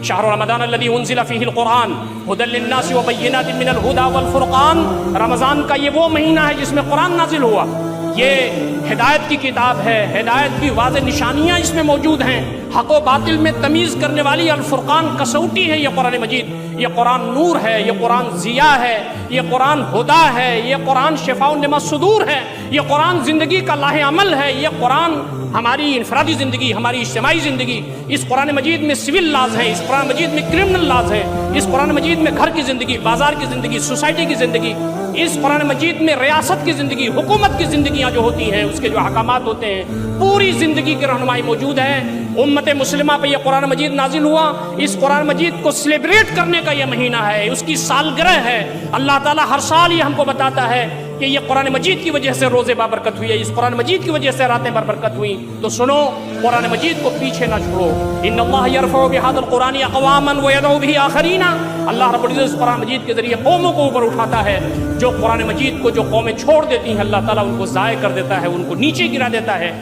شہر رمضان الذی انزل فیہ القرآن ھدی للناس وبینات من الھدی والفرقان، رمضان کا یہ وہ مہینہ ہے جس میں قرآن نازل ہوا، یہ ہدایت کی کتاب ہے، ہدایت کی واضح نشانیاں اس میں موجود ہیں، حق و باطل میں تمیز کرنے والی الفرقان کسوٹی ہے یہ قرآن مجید، یہ قرآن نور ہے، یہ قرآن ضیاء ہے، یہ قرآن ہدا ہے، یہ قرآن شفاء لما صدور ہے، یہ قرآن زندگی کا لاہ عمل ہے، یہ قرآن ہماری انفرادی زندگی، ہماری اجتماعی زندگی، اس قرآن مجید میں سول لاز ہیں، اس قرآن مجید میں کرمنل لاز ہیں، اس قرآن مجید میں گھر کی زندگی، بازار کی زندگی، سوسائٹی کی زندگی، اس قرآن مجید میں ریاست کی زندگی، حکومت کی زندگیاں جو ہوتی ہیں، اس کے جو احکامات ہوتے ہیں، پوری زندگی کی رہنمائی موجود ہے۔ امت مسلمہ پہ یہ قرآن مجید نازل ہوا، اس قرآن مجید کو سیلیبریٹ کرنے کا یہ مہینہ ہے، اس کی سالگرہ ہے۔ اللہ تعالیٰ ہر سال یہ ہم کو بتاتا ہے کہ یہ قرآن مجید کی وجہ سے روزے بابرکت ہوئی ہے، اس قرآن مجید کی وجہ سے راتیں بابرکت ہوئیں، تو سنو قرآن مجید کو پیچھے نہ چھوڑو۔ ان اللہ یرفع بہذا القرآن اقواما ویدع بہ آخرین، اللہ رب العزت اس قرآن مجید کے ذریعے قوموں کو اوپر اٹھاتا ہے، جو قرآن مجید کو جو قومیں چھوڑ دیتی ہیں اللہ تعالیٰ ان کو ضائع کر دیتا ہے، ان کو نیچے گرا دیتا ہے۔